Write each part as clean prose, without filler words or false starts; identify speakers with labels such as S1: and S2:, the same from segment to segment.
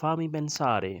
S1: fammi pensare।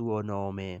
S1: tuo nome।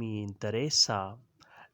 S1: mi interessa।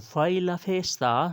S1: fai la festa,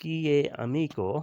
S1: chi è amico,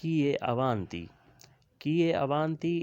S1: chi è avanti। chi è avanti,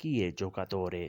S1: chi è giocatore।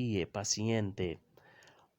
S1: chi è paziente।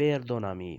S1: perdonami।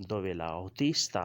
S1: dove l'autista।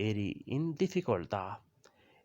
S1: eri in difficoltà।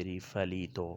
S1: eri fallito।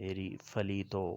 S1: eri fallito,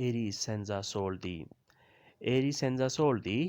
S1: eri senza soldi। eri senza soldi,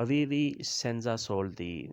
S1: avevi senza soldi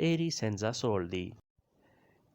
S1: eri senza soldi।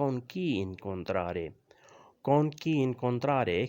S1: con chi incontrare। con chi incontrare,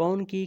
S1: con chi,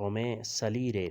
S1: come salire।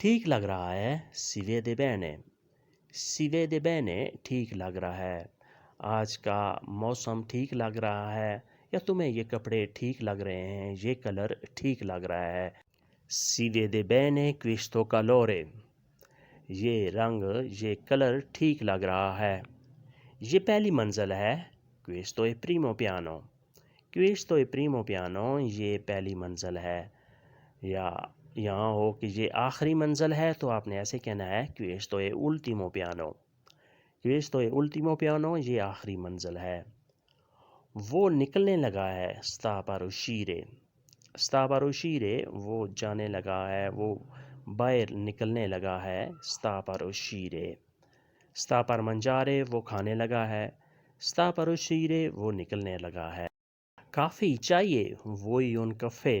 S1: ٹھیک لگ رہا ہے si vede bene si vede bene ٹھیک لگ رہا ہے. آج کا موسم ٹھیک لگ رہا ہے یا تمہیں یہ کپڑے ٹھیک لگ رہے ہیں, یہ کلر ٹھیک لگ رہا ہے. si vede bene questo calore یہ رنگ, یہ کلر ٹھیک لگ رہا ہے. یہ پہلی منزل ہے. questo è primo piano questo è primo piano یہ پہلی منزل ہے. یا یہاں ہو کہ یہ آخری منزل ہے تو آپ نے ایسے کہنا ہے questo è ultimo piano questo è ultimo piano یہ آخری منزل ہے. وہ نکلنے لگا ہے. sta per uscire وہ جانے لگا ہے, وہ باہر نکلنے لگا ہے. sta per uscire sta per mangiare وہ کھانے لگا ہے. sta per uscire وہ نکلنے لگا ہے. کافی چاہیے, vuoi un caffè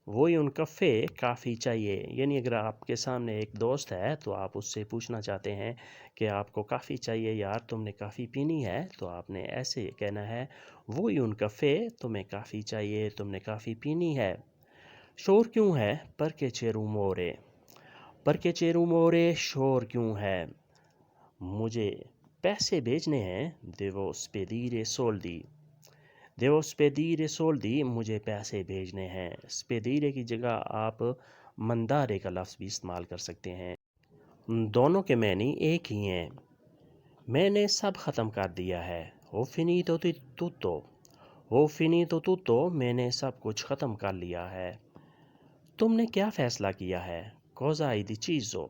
S1: وہی ان کفے کافی چاہیے. یعنی اگر آپ کے سامنے ایک دوست ہے تو آپ اس سے پوچھنا چاہتے ہیں کہ آپ کو کافی چاہیے یار, تم نے کافی پینی ہے, تو آپ نے ایسے کہنا ہے وہی ان کفے تمہیں کافی چاہیے, تم نے کافی پینی ہے. شور کیوں ہے؟ perché c'è rumore perché c'è rumore شور کیوں ہے؟ مجھے پیسے بھیجنے ہیں. devo spedire soldi devo spedire soldi مجھے پیسے بھیجنے ہیں. spedire کی جگہ آپ mandare کا لفظ بھی استعمال کر سکتے ہیں. دونوں کے معنی ایک ہی ہیں. میں نے سب ختم کر دیا ہے. ho finito tutto ho finito tutto میں نے سب کچھ ختم کر لیا ہے. تم نے کیا فیصلہ کیا ہے؟ cosa hai deciso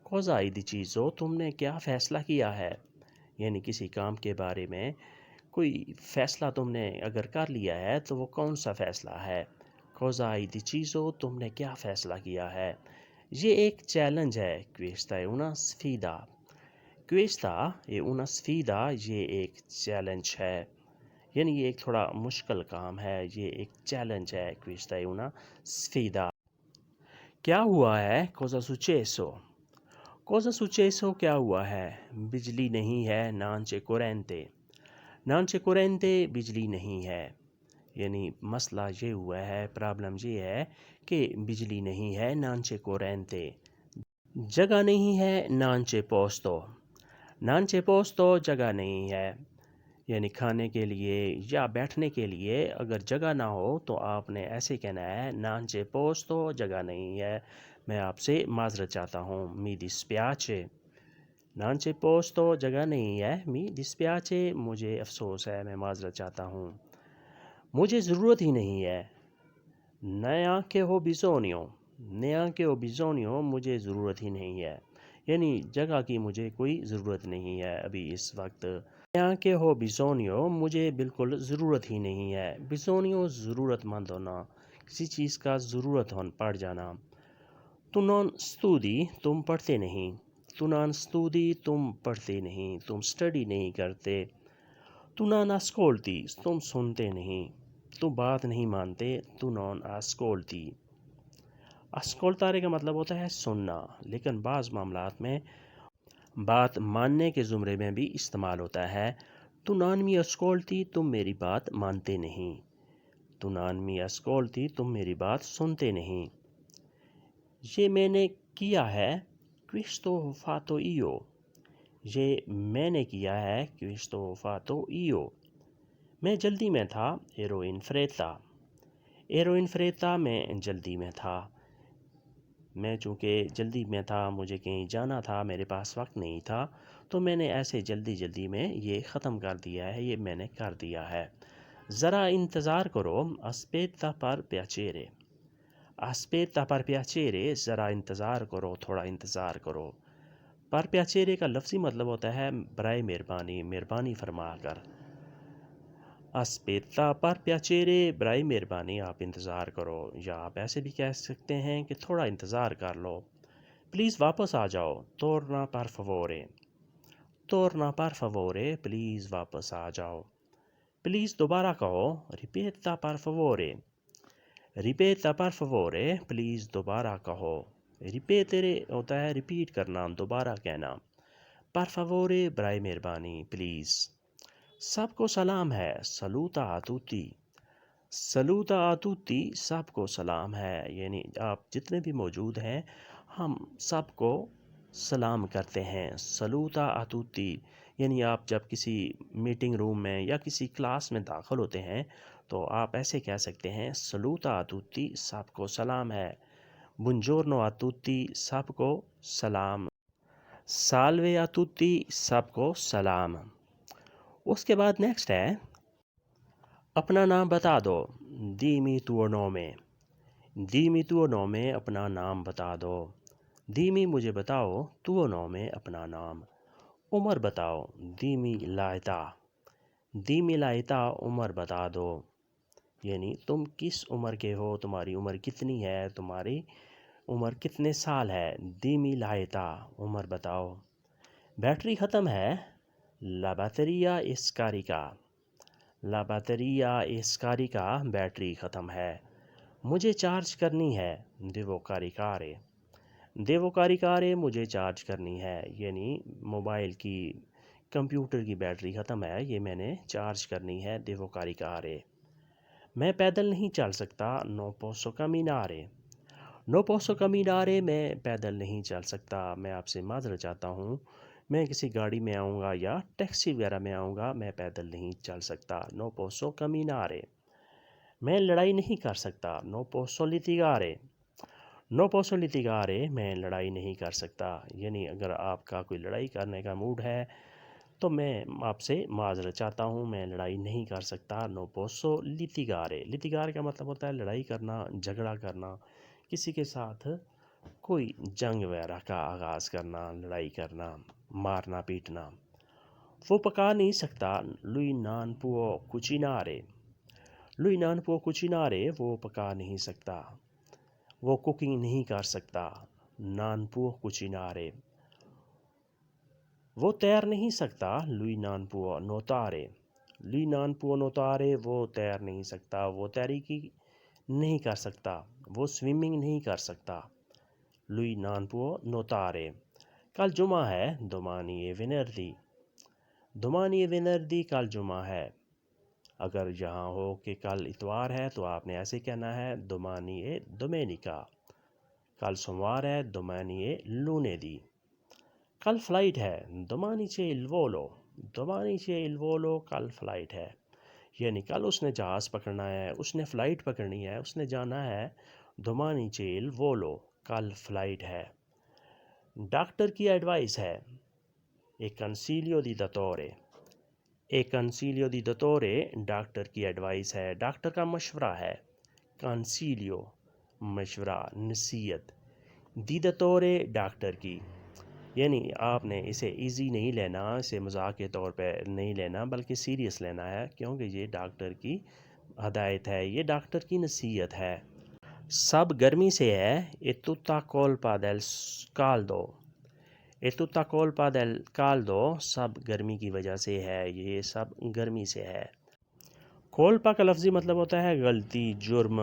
S1: cosa hai deciso تم نے کیا فیصلہ کیا ہے؟ یعنی کسی کام کے بارے میں کوئی فیصلہ تم نے اگر کر لیا ہے تو وہ کون سا فیصلہ ہے؟ cosa hai deciso تم نے کیا فیصلہ کیا ہے؟ یہ ایک چیلنج ہے. questa è una sfida questa è una sfida یہ ایک چیلنج ہے. یعنی یہ ایک تھوڑا مشکل کام ہے, یہ ایک چیلنج ہے. questa è una sfida. کیا ہوا ہے؟ cosa successo cosa successo کیا ہوا ہے؟ بجلی نہیں ہے. non c'è corrente non c'è corrente بجلی نہیں ہے. یعنی مسئلہ یہ ہوا ہے, پرابلم یہ ہے کہ بجلی نہیں ہے. non c'è corrente جگہ نہیں ہے. non c'è posto non c'è posto جگہ نہیں ہے. یعنی کھانے کے لیے یا بیٹھنے کے لیے اگر جگہ نہ ہو تو آپ نے ایسے کہنا ہے non c'è posto جگہ نہیں ہے. میں آپ سے معذرت چاہتا ہوں. mi dispiace non c'è posto جگہ نہیں ہے. mi dispiace مجھے افسوس ہے, میں معذرت چاہتا ہوں. مجھے ضرورت ہی نہیں ہے. neanche ho bisogno neanche ho bisogno مجھے ضرورت ہی نہیں ہے. یعنی جگہ کی مجھے کوئی ضرورت نہیں ہے ابھی اس وقت. neanche ho bisogno مجھے بالکل ضرورت ہی نہیں ہے. bisogno ضرورت مند ہونا, کسی چیز کا ضرورت پڑ جانا. tu non studi تم پڑھتے نہیں. tu non studi تم پڑھتے نہیں, تم اسٹڈی نہیں کرتے. tu non ascolti تم سنتے نہیں, تم بات نہیں مانتے. tu non ascolti ascoltare کا مطلب ہوتا ہے سننا, لیکن بعض معاملات میں بات ماننے کے زمرے میں بھی استعمال ہوتا ہے. tu non mi ascolti تم میری بات مانتے نہیں. tu non mi ascolti تم میری بات سنتے نہیں. یہ میں نے کیا ہے. questo ho fatto io یہ میں نے کیا ہے. questo ho fatto io میں جلدی میں تھا. ero in fretta میں جلدی میں تھا. میں چونکہ جلدی میں تھا, مجھے کہیں جانا تھا, میرے پاس وقت نہیں تھا, تو میں نے ایسے جلدی میں یہ ختم کر دیا ہے, یہ میں نے کر دیا ہے. ذرا انتظار کرو. aspetta per piacere aspetta per piacere ذرا انتظار کرو, تھوڑا انتظار کرو. per piacere کا لفظی مطلب ہوتا ہے برائے مہربانی, مہربانی فرما کر. aspetta per piacere برائے مہربانی آپ انتظار کرو, یا آپ ایسے بھی کہہ سکتے ہیں کہ تھوڑا انتظار کر لو. پلیز واپس آ جاؤ. torna per favore پلیز واپس آ جاؤ. پلیز دوبارہ کہو. ripeta per favore پلیز دوبارہ کہو. ripetere ہوتا ہے ریپیٹ کرنا, دوبارہ کہنا. per favore برائے مہربانی, پلیز. سب کو سلام ہے. saluta a tutti سب کو سلام ہے. یعنی آپ جتنے بھی موجود ہیں ہم سب کو سلام کرتے ہیں. سلوتا a tutti. یعنی آپ جب کسی میٹنگ روم میں یا کسی کلاس میں داخل ہوتے ہیں تو آپ ایسے کہہ سکتے ہیں سلوتا a tutti، سب کو سلام ہے. بونجورنو a tutti، سب کو سلام. سالوے a tutti، سب کو سلام. اس کے بعد نیکسٹ ہے اپنا نام بتا دو. دیمی tuo nome. دیمی tuo nome، اپنا نام بتا دو. دیمی مجھے بتاؤ، tuo nome اپنا نام. عمر بتاؤ، دیمی لائتا. دیمی لائتا، عمر بتا دو. یعنی تم کس عمر کے ہو، تمہاری عمر کتنی ہے، تمہاری عمر کتنے سال ہے. دیمی لائتا، عمر بتاؤ. بیٹری ختم ہے. لا batteria è scarica. لا batteria è scarica، بیٹری ختم ہے. مجھے چارج کرنی ہے. devo caricare. دیو کاریکارے، مجھے چارج کرنی ہے. یعنی موبائل کی، کمپیوٹر کی بیٹری ختم ہے، یہ میں نے چارج کرنی ہے. دیو کاریکارے. میں پیدل نہیں چل سکتا. نو posso camminare. نو posso camminare، میں پیدل نہیں چل سکتا. میں آپ سے معذرت چاہتا ہوں، میں کسی گاڑی میں آؤں گا یا ٹیکسی وغیرہ میں آؤں گا، میں پیدل نہیں چل سکتا. نو posso camminare. میں لڑائی نہیں کر سکتا. نو posso litigare. نو posso litigare، میں لڑائی نہیں کر سکتا. یعنی اگر آپ کا کوئی لڑائی کرنے کا موڈ ہے تو میں آپ سے معذرت چاہتا ہوں، میں لڑائی نہیں کر سکتا. نو posso litigare. litigare کا مطلب ہوتا ہے لڑائی کرنا، جھگڑا کرنا، کسی کے ساتھ کوئی جنگ وغیرہ کا آغاز کرنا، لڑائی کرنا، مارنا پیٹنا. وہ پکا نہیں سکتا. lui non può cucinare. lui non può cucinare، وہ پکا نہیں سکتا، وہ کوکنگ نہیں کر سکتا. non può cucinare. وہ تیر نہیں سکتا. lui non può nuotare. lui non può nuotare، وہ تیر نہیں سکتا، وہ تیراکی نہیں کر سکتا، وہ سوئمنگ نہیں کر سکتا. lui non può nuotare. کل جمعہ ہے. domani è venerdì. domani è venerdì، کل جمعہ ہے. اگر یہاں ہو کہ کل اتوار ہے تو آپ نے ایسے کہنا ہے domani è domenica. کل سوموار ہے. domani è lunedì. کل فلائٹ ہے. domani c'è il volo. domani c'è il volo، کل فلائٹ ہے. یعنی کل اس نے جہاز پکڑنا ہے، اس نے فلائٹ پکڑنی ہے، اس نے جانا ہے. domani c'è il volo، کل فلائٹ ہے. ڈاکٹر کی ایڈوائس ہے. e consiglio di dottore. e consiglio di dottore، doctor کی ایڈوائس ہے، ڈاکٹر کا مشورہ ہے. consiglio، مشورہ، نصیحت. di dottore، ڈاکٹر کی. یعنی آپ نے اسے ایزی نہیں لینا، اسے مذاق کے طور پہ نہیں لینا، بلکہ سیریس لینا ہے، کیونکہ یہ ڈاکٹر کی ہدایت ہے، یہ ڈاکٹر کی نصیحت ہے. سب گرمی سے ہے. è tutta colpa del caldo. è tutta colpa del caldo، سب گرمی کی وجہ سے ہے، یہ سب گرمی سے ہے. کولپا کا لفظی مطلب ہوتا ہے غلطی، جرم.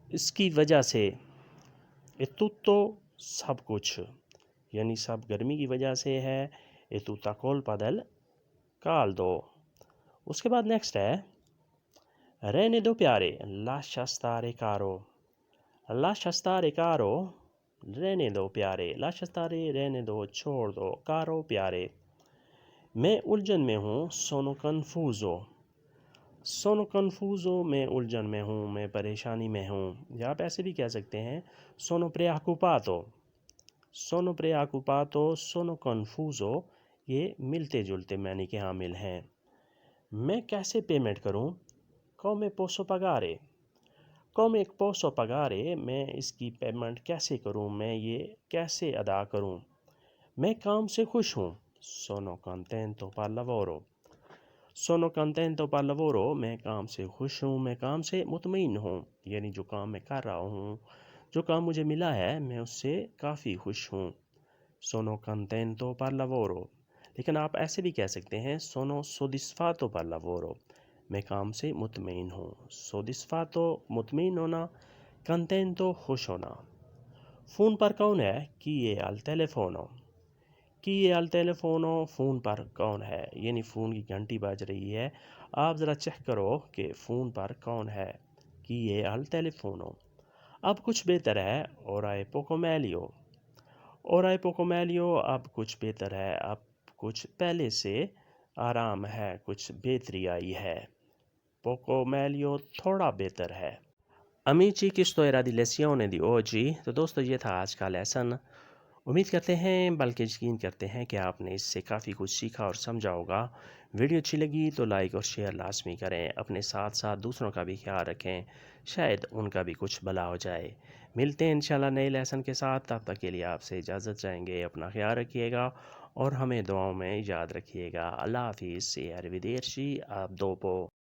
S1: اس کی وجہ سے. è tutto، سب کچھ، یعنی سب گرمی کی وجہ سے ہے. è tutta colpa del caldo. اس کے بعد نیکسٹ ہے rene do پیارے، lascia stare caro. lascia stare caro، rene do پیارے. lascia stare، rene do، چھوڑ دو، caro، پیارے. میں الجھن میں ہوں. sono confuso. sono confuso، میں الجھن میں ہوں، میں پریشانی میں ہوں. یا آپ ایسے بھی کہہ سکتے ہیں sono preoccupato. sono preoccupato، sono confuso، یہ ملتے جلتے معنی کے حامل ہیں. میں کیسے پیمنٹ کروں؟ come posso pagare. come posso pagare، میں اس کی پیمنٹ کیسے کروں، میں یہ کیسے ادا کروں. میں کام سے خوش ہوں. sono contento per lavoro. sono contento per lavoro، میں کام سے خوش ہوں، میں کام سے مطمئن ہوں. یعنی جو کام میں کر رہا ہوں، جو کام مجھے ملا ہے، میں اس سے کافی خوش ہوں. sono contento per lavoro. لیکن آپ ایسے بھی کہہ سکتے ہیں sono soddisfatto per lavoro، میں کام سے مطمئن ہوں. soddisfatto، مطمئن ہونا. contento، خوش ہونا. فون پر کون ہے؟ chi è al telefono. chi è al telefono، phone پر کون ہے. یعنی فون کی گھنٹی بج رہی ہے، آپ ذرا چیک کرو کہ فون پر کون ہے. chi è al telefono. اب کچھ بہتر ہے، اور آئے پوکو میلیو، اور آئے پوکو میلیو، اب کچھ بہتر ہے، اب کچھ پہلے سے آرام ہے، کچھ بہتری آئی ہے، پوکو میلیو تھوڑا بہتر ہے۔ امیچی کس تو ارادی لیسیone دی oggi، تو دوستو یہ تھا آج کا لیسن۔ امید کرتے ہیں بلکہ یقین کرتے ہیں کہ آپ نے اس سے کافی کچھ سیکھا اور سمجھا ہوگا۔ ویڈیو اچھی لگی تو لائک اور شیئر لازمی کریں، اپنے ساتھ ساتھ دوسروں کا بھی خیال رکھیں، شاید ان کا بھی کچھ بھلا ہو جائے۔ ملتے ہیں انشاءاللہ نئے لیسن کے ساتھ، تب تک کے لیے آپ سے اجازت چاہیں گے، اپنا خیال رکھیے گا اور ہمیں دعاؤں میں یاد رکھیے گا۔ اللہ حافظ، arrivederci، آپ دوپو۔